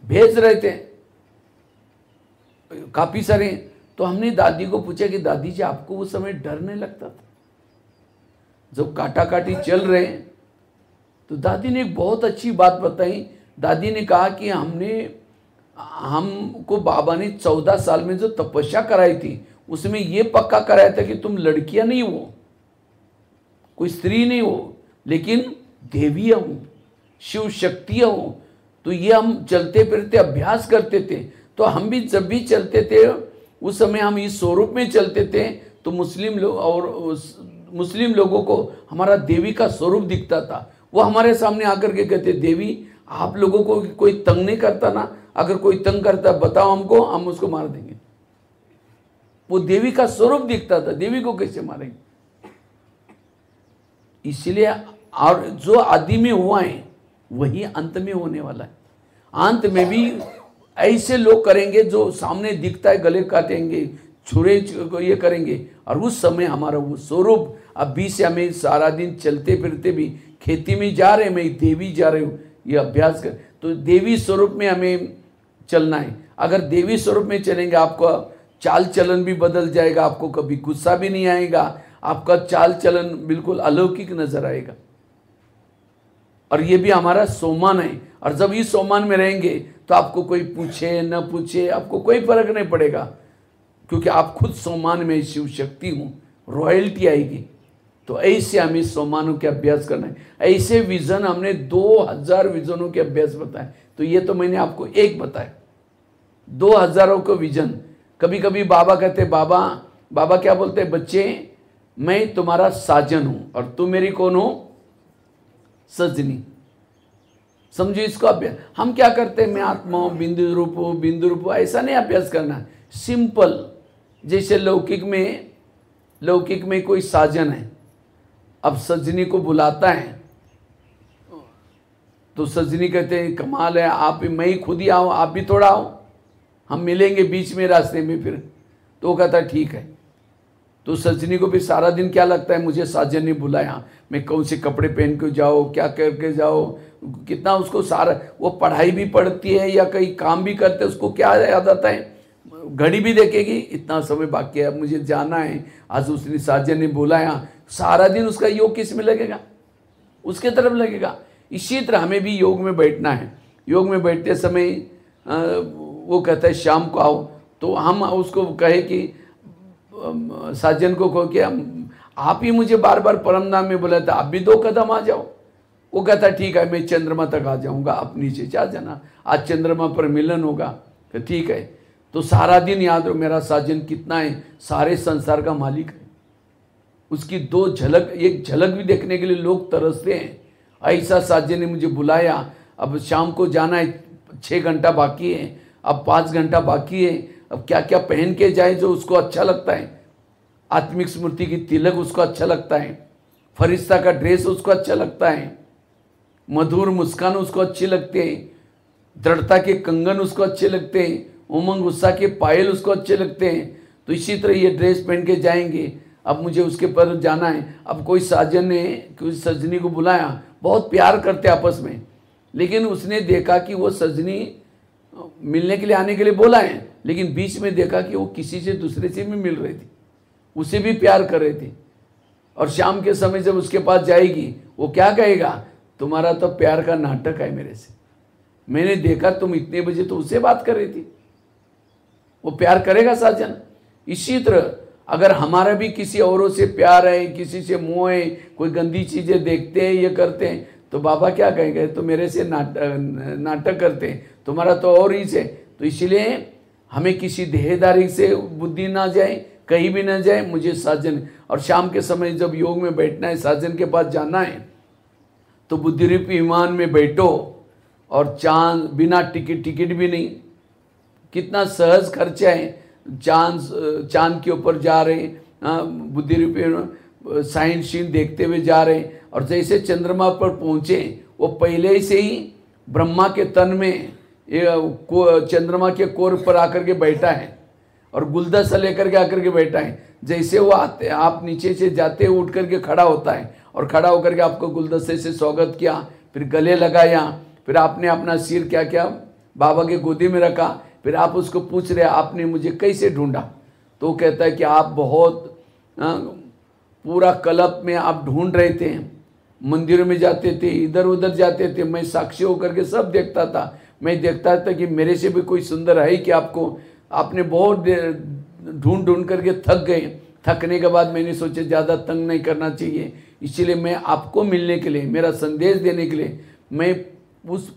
A: भेज रहे थे काफी सारे। तो हमने दादी को पूछा कि दादी जी आपको उस समय डर नहीं लगता था जब काटा काटी चल रहे हैं? तो दादी ने एक बहुत अच्छी बात बताई। दादी ने कहा कि हमको बाबा ने 14 साल में जो तपस्या कराई थी उसमें ये पक्का कराया था कि तुम लड़कियां नहीं हो, कोई स्त्री नहीं हो, लेकिन देवियां हो, शिव शक्तियां हो। तो ये हम चलते फिरते अभ्यास करते थे। तो हम भी जब भी चलते थे उस समय हम इस स्वरूप में चलते थे। तो मुस्लिम लोग और मुस्लिम लोगों को हमारा देवी का स्वरूप दिखता था। वो हमारे सामने आकर के कहते, देवी आप लोगों को कोई तंग नहीं करता ना, अगर कोई तंग करता बताओ हमको, हम उसको मार देंगे। वो देवी का स्वरूप दिखता था, देवी को कैसे मारेंगे। इसलिए और जो आदि में हुआ है वही अंत में होने वाला है। अंत में भी ऐसे लोग करेंगे जो सामने दिखता है, गले काटेंगे, छुरे ये करेंगे, और उस समय हमारा वो स्वरूप अब बीच से हमें सारा दिन चलते फिरते भी खेती में जा रहे, मैं देवी जा रही हूँ, ये अभ्यास कर, तो देवी स्वरूप में हमें चलना है। अगर देवी स्वरूप में चलेंगे आपका चाल चलन भी बदल जाएगा, आपको कभी गुस्सा भी नहीं आएगा, आपका चाल चलन बिल्कुल अलौकिक नजर आएगा। और ये भी हमारा सोमान है, और जब इस सोमान में रहेंगे तो आपको कोई पूछे न पूछे आपको कोई फर्क नहीं पड़ेगा, क्योंकि आप खुद सोमान में शिव शक्ति हूँ, रॉयल्टी आएगी। तो ऐसे हमें सोमानों के अभ्यास करना है। ऐसे विजन हमने 2000 विजनों के अभ्यास बताए, तो ये तो मैंने आपको एक बताया, 2000 को विजन। कभी कभी बाबा कहते, बाबा क्या बोलते, बच्चे मैं तुम्हारा साजन हूं और तुम मेरी कौन हो, सजनी। समझो इसको अभ्यास। हम क्या करते हैं, मैं आत्मा हूं, बिंदु रूप हूं, बिंदु रूप हूं, ऐसा नहीं अभ्यास करना। सिंपल, जैसे लौकिक में कोई साजन है, अब सजनी को बुलाता है तो सजनी कहते हैं कमाल है, आप मैं ही खुद ही आऊँ, आप भी थोड़ा आओ, हम मिलेंगे बीच में रास्ते में फिर। तो वो कहता ठीक है। तो सजनी को भी सारा दिन क्या लगता है, मुझे साजन ने बुलाया, मैं कौन से कपड़े पहन के जाओ, क्या करके जाओ, कितना उसको सारा, वो पढ़ाई भी पढ़ती है या कहीं काम भी करते, उसको क्या याद आता है, घड़ी भी देखेगी, इतना समय बाकी है, मुझे जाना है, आज उसने साजन ने बुलाया, सारा दिन उसका योग किस में लगेगा, उसके तरफ लगेगा। इसी तरह हमें भी योग में बैठना है। योग में बैठते समय वो कहता है शाम को आओ, तो हम उसको कहे कि साजन को कहो कि आप ही मुझे बार बार परम नाम में बोला था, आप भी 2 कदम आ जाओ। वो कहता ठीक है, मैं चंद्रमा तक आ जाऊंगा, आप नीचे जा जाना, आज चंद्रमा पर मिलन होगा। तो ठीक है। तो सारा दिन याद रहो मेरा साजन कितना है, सारे संसार का मालिक है। उसकी 2 झलक, एक झलक भी देखने के लिए लोग तरसते हैं। ऐसा साजन ने मुझे बुलाया, अब शाम को जाना है, 6 घंटा बाकी है, अब 5 घंटा बाकी है, अब क्या क्या पहन के जाए जो उसको अच्छा लगता है, आत्मिक स्मृति की तिलक उसको अच्छा लगता है, फरिश्ता का ड्रेस उसको अच्छा लगता है, मधुर मुस्कान उसको अच्छी लगते हैं, दृढ़ता के कंगन उसको अच्छे लगते हैं, उमंग उत्साह के पायल उसको अच्छे लगते हैं। तो इसी तरह ये ड्रेस पहन के जाएंगे। अब मुझे उसके पर जाना है। अब कोई साजन ने कोई सजनी को बुलाया, बहुत प्यार करते आपस में, लेकिन उसने देखा कि वो सजनी मिलने के लिए आने के लिए बोला है, लेकिन बीच में देखा कि वो किसी से दूसरे से भी मिल रही थी, उसे भी प्यार कर रही थी। और शाम के समय जब उसके पास जाएगी, वो क्या कहेगा, तुम्हारा तो प्यार का नाटक है मेरे से, मैंने देखा तुम इतने बजे तो उससे बात कर रही थी। वो प्यार करेगा साजन। इसी तरह अगर हमारा भी किसी औरों से प्यार है, किसी से मोह है, कोई गंदी चीजें देखते हैं, ये करते हैं, तो बाबा क्या कहेंगे, तो मेरे से नाटक करते हैं, तुम्हारा तो और ही से। तो इसलिए हमें किसी देहदारी से बुद्धि ना जाए, कहीं भी ना जाए, मुझे साजन। और शाम के समय जब योग में बैठना है, साजन के पास जाना है, तो बुद्धि रूपी विमान में बैठो और चांद बिना टिकट भी नहीं, कितना सहज खर्चा है, चांद के ऊपर जा रहे, बुद्धि रूपी साइन शीन देखते हुए जा रहे। और जैसे चंद्रमा पर पहुँचे, वो पहले से ही ब्रह्मा के तन में चंद्रमा के कोर पर आकर के बैठा है और गुलदस्ता लेकर के आकर के बैठा है। जैसे वो आते, आप नीचे से जाते उठ करके खड़ा होता है और खड़ा होकर के आपको गुलदस्ते से स्वागत किया, फिर गले लगाया, फिर आपने अपना सिर क्या क्या बाबा के गोदी में रखा, फिर आप उसको पूछ रहे आपने मुझे कैसे ढूंढा। तो वो कहता है कि आप बहुत पूरा कल्प में आप ढूंढ रहे थे, मंदिरों में जाते थे, इधर उधर जाते थे, मैं साक्षी होकर के सब देखता था। मैं देखता था कि मेरे से भी कोई सुंदर है कि आपको, आपने बहुत ढूंढ करके थक गए। थकने के बाद मैंने सोचा ज़्यादा तंग नहीं करना चाहिए, इसीलिए मैं आपको मिलने के लिए, मेरा संदेश देने के लिए मैं उस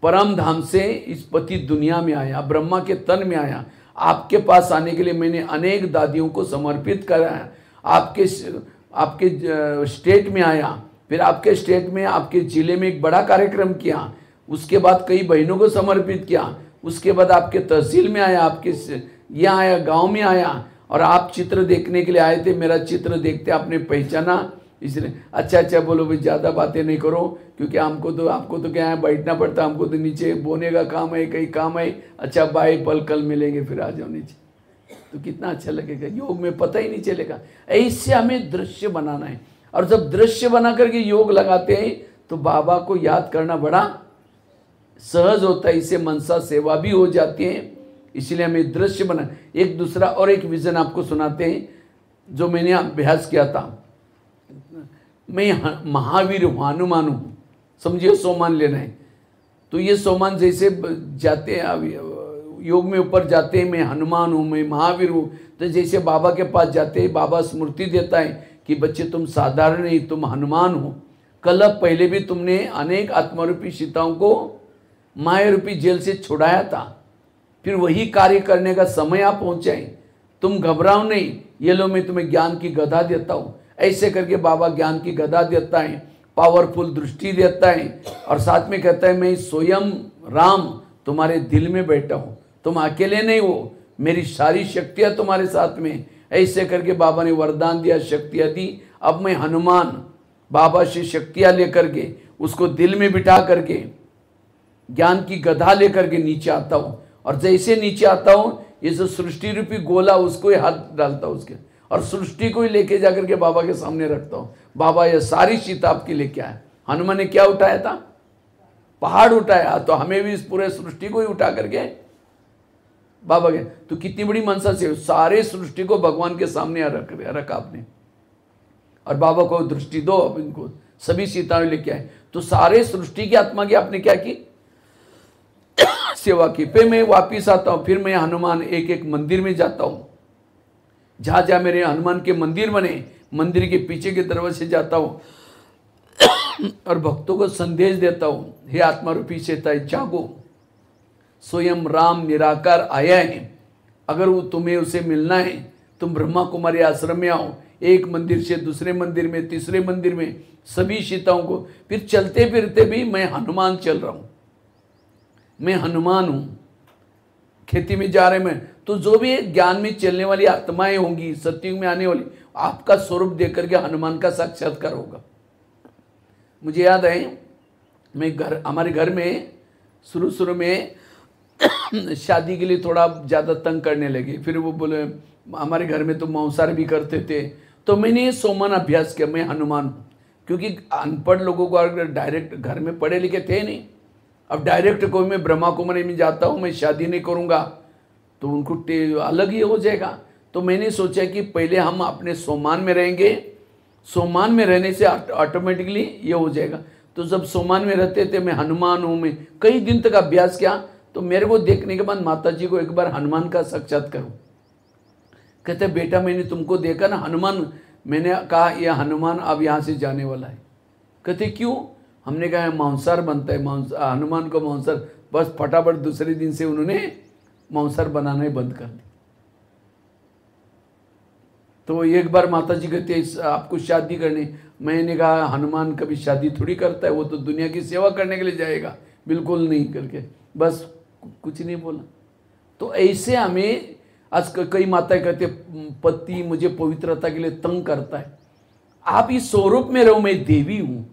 A: परम धाम से इस पति दुनिया में आया, ब्रह्मा के तन में आया। आपके पास आने के लिए मैंने अनेक दादियों को समर्पित कराया, आपके आपके स्टेट में आया, फिर आपके स्टेट में आपके ज़िले में एक बड़ा कार्यक्रम किया, उसके बाद कई बहनों को समर्पित किया, उसके बाद आपके तहसील में आया, आपके यहाँ आया, गांव में आया, और आप चित्र देखने के लिए आए थे। मेरा चित्र देखते आपने पहचाना, इसलिए अच्छा बोलो भाई, ज़्यादा बातें नहीं करो, क्योंकि आपको तो क्या है, बैठना पड़ता, हमको तो नीचे बोने का काम है, कई काम है। अच्छा बाय, कल मिलेंगे, फिर आ जाओ नीचे। तो कितना अच्छा लगेगा, योग में पता ही नहीं चलेगा। ऐसे हमें दृश्य बनाना है, और जब दृश्य बना करके योग लगाते हैं तो बाबा को याद करना बड़ा सहज होता है, इससे मनसा सेवा भी हो जाती है। इसलिए हमें दृश्य बना। एक दूसरा और एक विजन आपको सुनाते हैं, जो मैंने अभ्यास किया था। मैं महावीर हूँ, हनुमान हूँ, समझिए, सोमान लेना है। तो ये सोमान जैसे जाते हैं योग में ऊपर जाते हैं, मैं हनुमान हूँ, मैं महावीर हूँ, तो जैसे बाबा के पास जाते हैं, बाबा स्मृति देता है कि बच्चे तुम साधारण नहीं, तुम हनुमान हो। कल पहले भी तुमने अनेक आत्मरूपी सीताओं को माया रूपी जेल से छुड़ाया था, फिर वही कार्य करने का समय आप पहुँचाए, तुम घबराओ नहीं, ये लो मैं तुम्हें ज्ञान की गदा देता हूँ। ऐसे करके बाबा ज्ञान की गदा देता है, पावरफुल दृष्टि देता है, और साथ में कहता है मैं स्वयं राम तुम्हारे दिल में बैठा हूँ, तुम अकेले नहीं हो, मेरी सारी शक्तियाँ तुम्हारे साथ में। ऐसे करके बाबा ने वरदान दिया, शक्तियाँ दी। अब मैं हनुमान बाबा से शक्तियाँ लेकर के उसको दिल में बिठा करके ज्ञान की गदा लेकर के नीचे आता हूँ, और जैसे नीचे आता हूँ, ये जो सृष्टि रूपी गोला उसको ही हाथ डालता हूँ उसके, और सृष्टि को ही लेके जाकर के बाबा के सामने रखता हूँ। बाबा ये सारी सीता आपके लेके आए। हनुमान ने क्या उठाया था? पहाड़ उठाया, तो हमें भी इस पूरे सृष्टि को ही उठा करके बाबा के, तो कितनी बड़ी मनसा से सारे सृष्टि को भगवान के सामने रखा आपने, और बाबा को दृष्टि दो, अब इनको सभी सीताएं लेके आए। तो सारे सृष्टि की आत्मा की आपने क्या की? सेवा की। फिर मैं वापिस आता हूँ, फिर मैं हनुमान एक एक मंदिर में जाता हूँ, जहाँ जहाँ मेरे हनुमान के मंदिर बने, मंदिर के पीछे के दरवाजे से जाता हूँ और भक्तों को संदेश देता हूँ, हे आत्मा रूपी सीता जागो, स्वयं राम निराकार आया है, अगर वो तुम्हें उसे मिलना है तुम ब्रह्मा कुमारी आश्रम में आओ। एक मंदिर से दूसरे मंदिर में, तीसरे मंदिर में, सभी सीताओं को, फिर चलते फिरते भी मैं हनुमान चल रहा हूँ, मैं हनुमान हूँ। खेती में जा रहे मैं, तो जो भी ज्ञान में चलने वाली आत्माएं होंगी, सत्युग में आने वाली, आपका स्वरूप देख करके हनुमान का साक्षात्कार होगा। मुझे याद है, मैं हमारे घर में शुरू में शादी के लिए थोड़ा ज़्यादा तंग करने लगे। फिर वो बोले हमारे घर में तो मांसाहार भी करते थे, तो मैंने ये सोमन अभ्यास किया, मैं हनुमान हूँ। क्योंकि अनपढ़ लोगों को अगर डायरेक्ट, घर में पढ़े लिखे थे नहीं, अब डायरेक्ट कोई मैं ब्रह्मा कुमारी में जाता हूँ, मैं शादी नहीं करूँगा, तो उनको अलग ही हो जाएगा। तो मैंने सोचा कि पहले हम अपने सोमान में रहेंगे, सोमान में रहने से ऑटोमेटिकली ये हो जाएगा। तो जब सोमान में रहते थे, मैं हनुमान हूँ, मैं कई दिन तक अभ्यास किया। तो मेरे को देखने के बाद माता जी को एक बार हनुमान का साक्षात्कार करूँ, कहते बेटा मैंने तुमको देखा ना हनुमान। मैंने कहा यह हनुमान अब यहाँ से जाने वाला है। कहते क्यों? हमने कहा मांसाहार बनता है, हनुमान को मांसाहार, बस फटाफट दूसरे दिन से उन्होंने मांसाहार बनाना ही बंद कर दिया। तो एक बार माता जी कहते आपको शादी करनी, मैंने कहा हनुमान कभी शादी थोड़ी करता है, वो तो दुनिया की सेवा करने के लिए जाएगा, बिल्कुल नहीं करके बस कुछ नहीं बोला। तो ऐसे हमें आज कई माताएं कहते पति मुझे पवित्रता के लिए तंग करता है। आप इस स्वरूप में रहो, मैं देवी हूँ,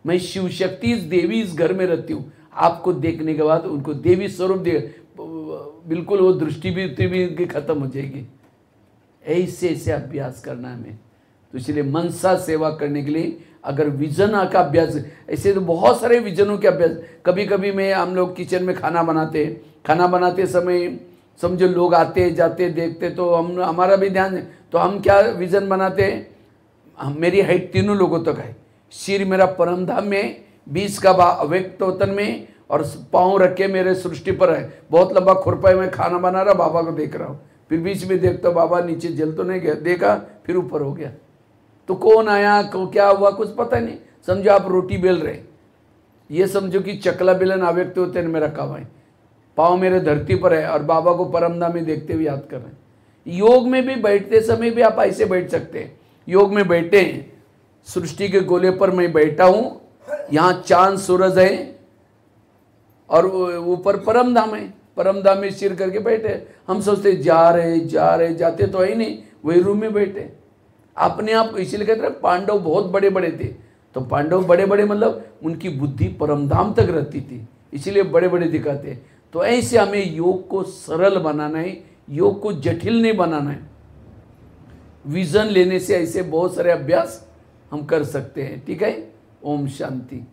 A: मैं शिव शक्ति इस देवी इस घर में रहती हूँ। आपको देखने के बाद उनको देवी स्वरूप दे, बिल्कुल वो दृष्टि भी खत्म हो जाएगी। ऐसे ऐसे अभ्यास करना है हमें। तो इसलिए मनसा सेवा करने के लिए अगर विजन का अभ्यास, ऐसे तो बहुत सारे विजनों के अभ्यास। कभी कभी मैं हम लोग किचन में खाना बनाते समय समझो लोग आते जाते देखते, तो हमारा भी ध्यान है, तो हम क्या विजन बनाते हैं, मेरी हाइट तीनों लोगों तक है, सिर मेरा परम धाम में, 20 का अव्यक्त वतन में, और पाँव रखे मेरे सृष्टि पर है। बहुत लंबा खुरपा है, मैं खाना बना रहा बाबा को देख रहा हूँ, फिर बीच में देखता बाबा नीचे जल तो नहीं गया, देखा फिर ऊपर हो गया। तो कौन आया क्या हुआ कुछ पता नहीं। समझो आप रोटी बेल रहे, ये समझो कि चकला बेलन अव्यक्त होते हैं में रखा हुआ है, पाँव मेरे धरती पर है और बाबा को परमधाम में देखते हुए याद कर रहे हैं। योग में भी बैठते समय भी आप ऐसे बैठ सकते हैं। योग में बैठे हैं, सृष्टि के गोले पर मैं बैठा हूँ, यहाँ चांद सूरज है और ऊपर परम धाम है, परम धाम में सिर करके बैठे। हम सोचते जा रहे जाते तो है ही नहीं, वही रूम में बैठे अपने आप को। इसीलिए कहते हैं पांडव बहुत बड़े बड़े थे, तो पांडव बड़े बड़े मतलब उनकी बुद्धि परमधाम तक रहती थी, इसीलिए बड़े बड़े दिखाते। तो ऐसे हमें योग को सरल बनाना है, योग को जटिल नहीं बनाना है। विजन लेने से ऐसे बहुत सारे अभ्यास हम कर सकते हैं। ठीक है, ओम शांति।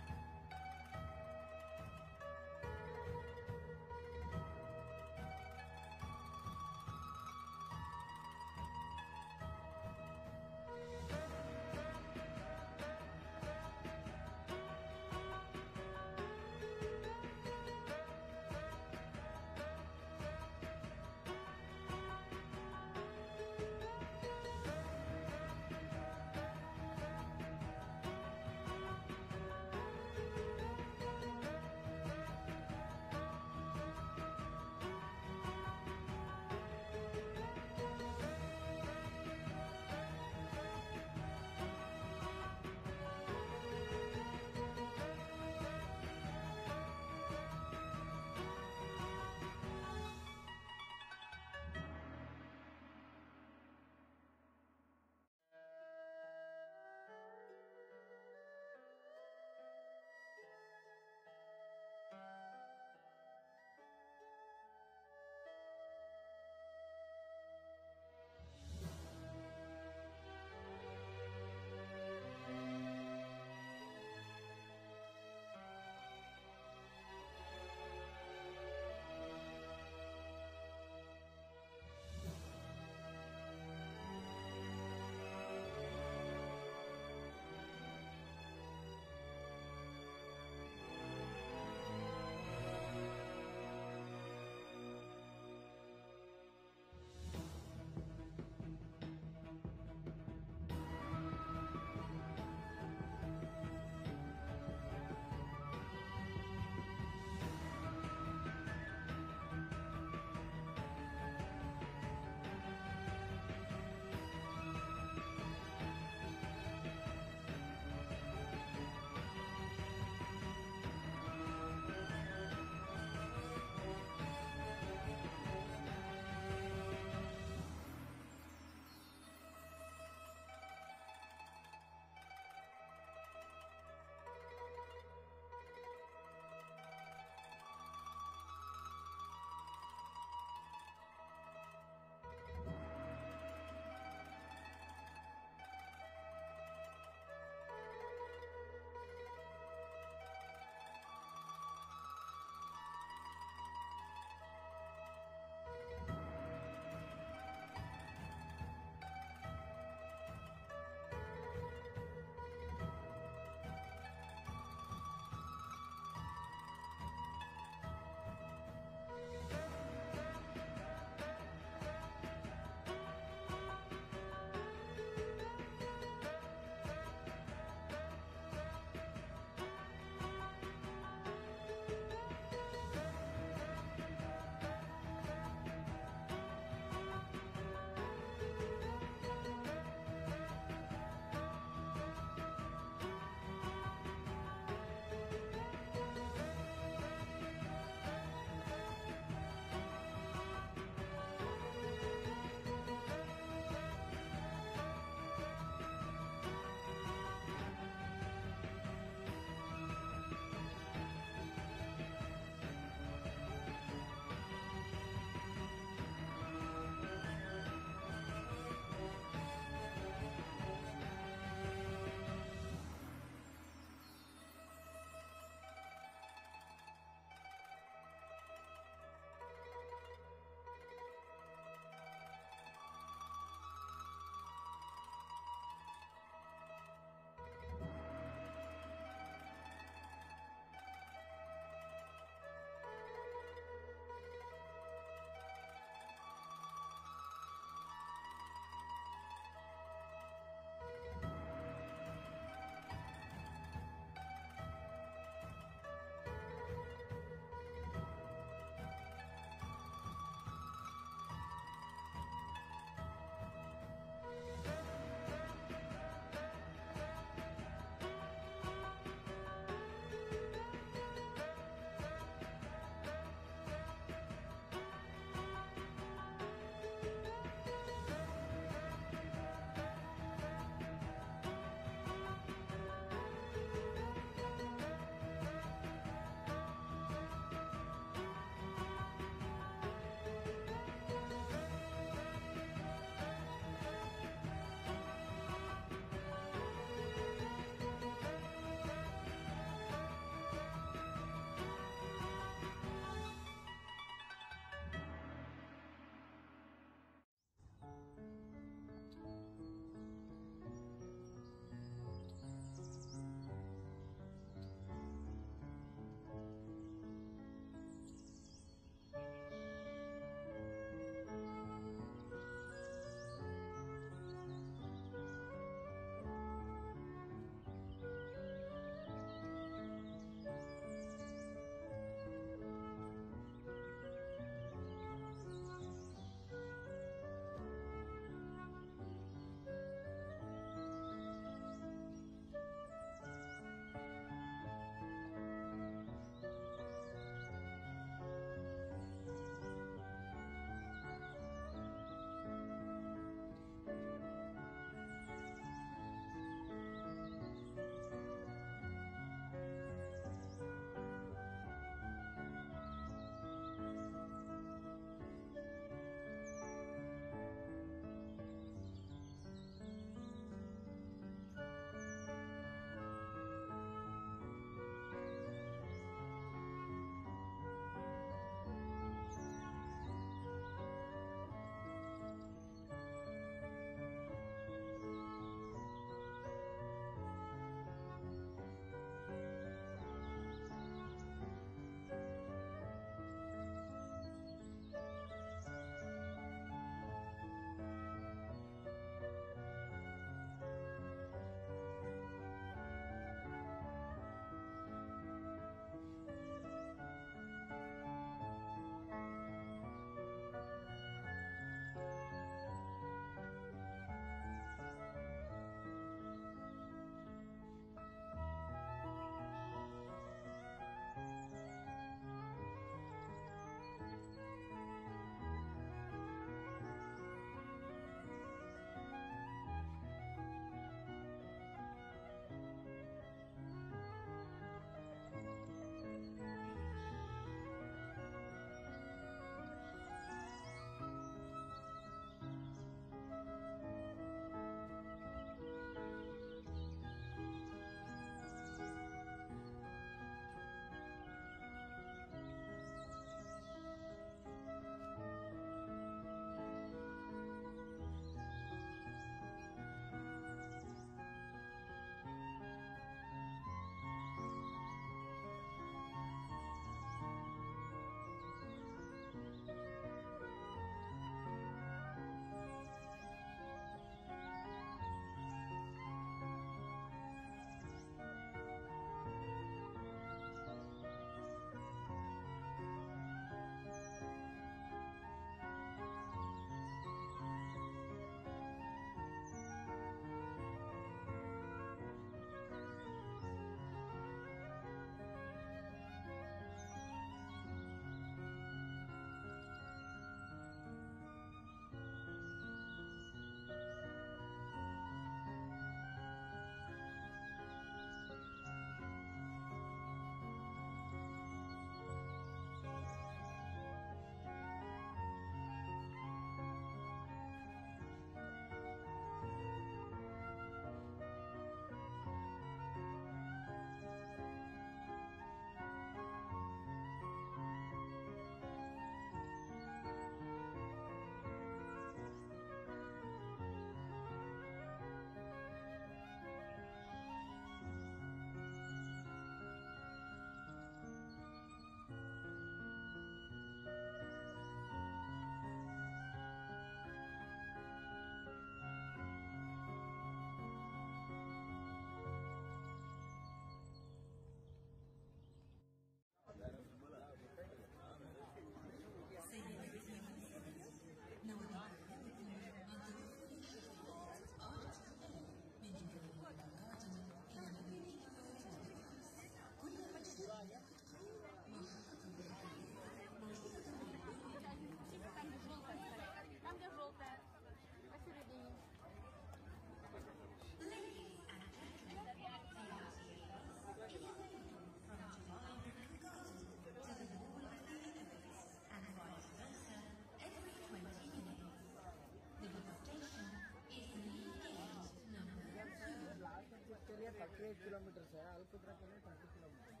B: 38 kilometers है अल्पत्रा के 30 kilometers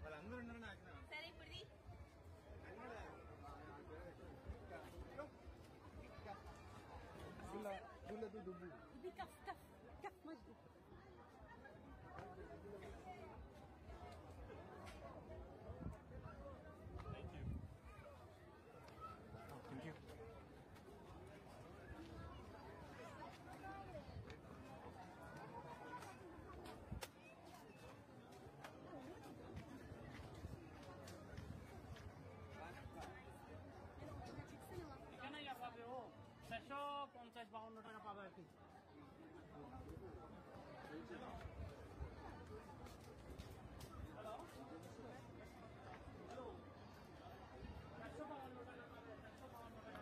B: వాళ్ళందరూ ఉన్నారు నాకు సరే ఇప్పుడుది दूल्हा तो दुबू
C: ఇది కఫ్ కఫ్ కఫ్ మజ్బూత్
B: थैंक यू
D: এখানে পাবে ও 450-52 টাকা পাবে আর কি হ্যালো হ্যালো 452 টাকা পাবে 452 টাকা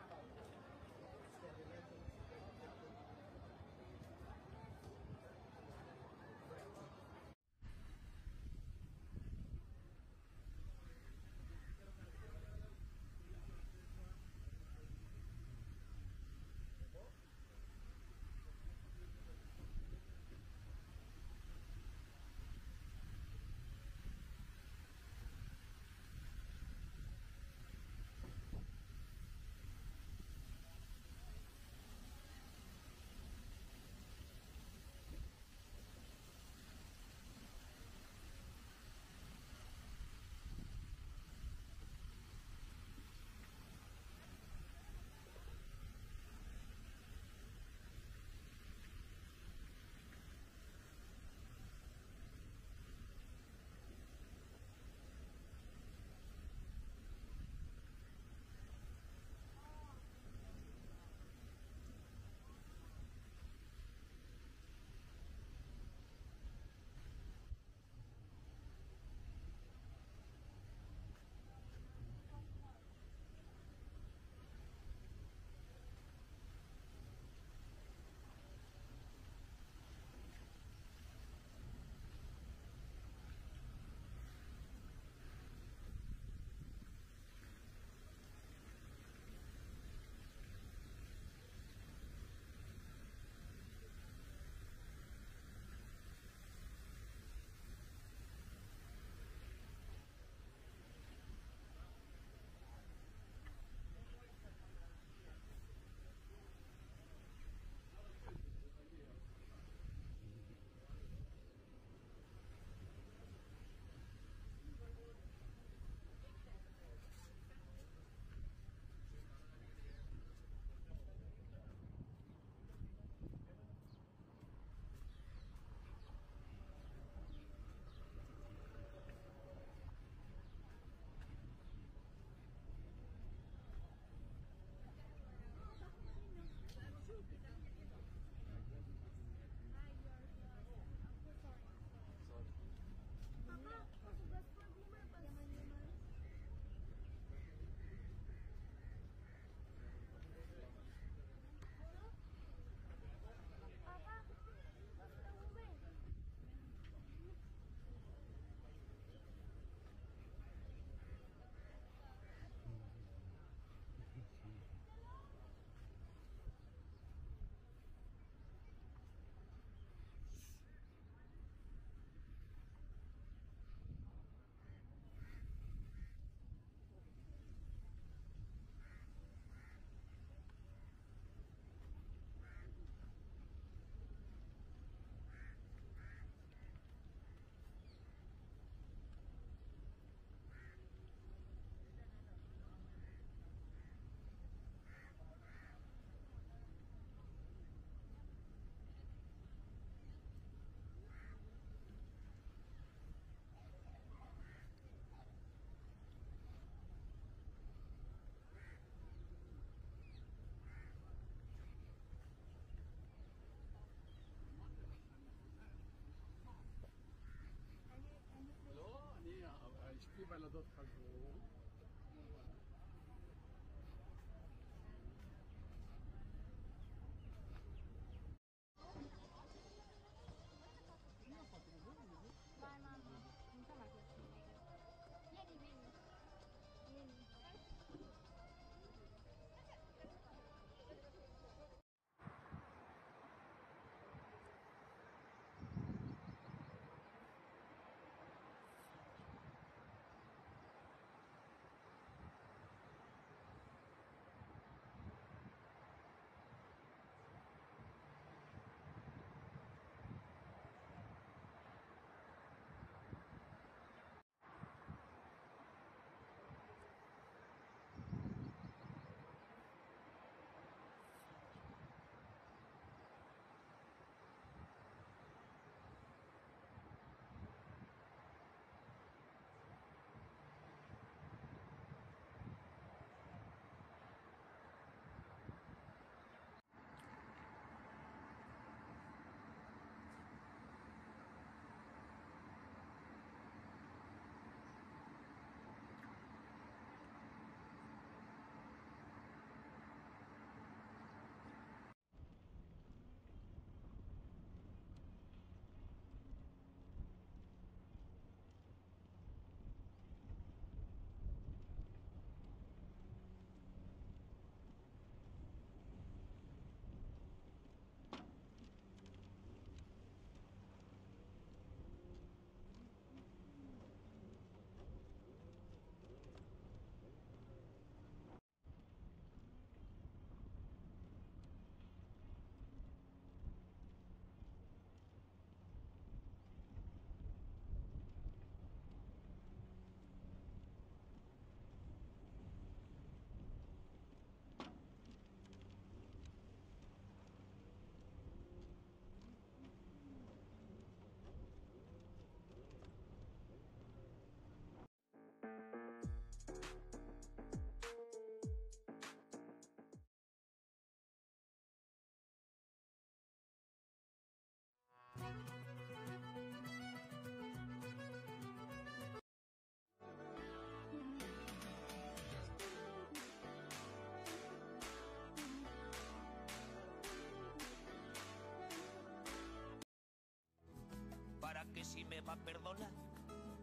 E: y me va a perdonar,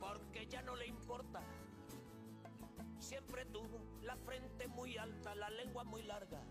E: porque ya no le importa. Siempre tuvo la frente muy alta, la lengua muy larga.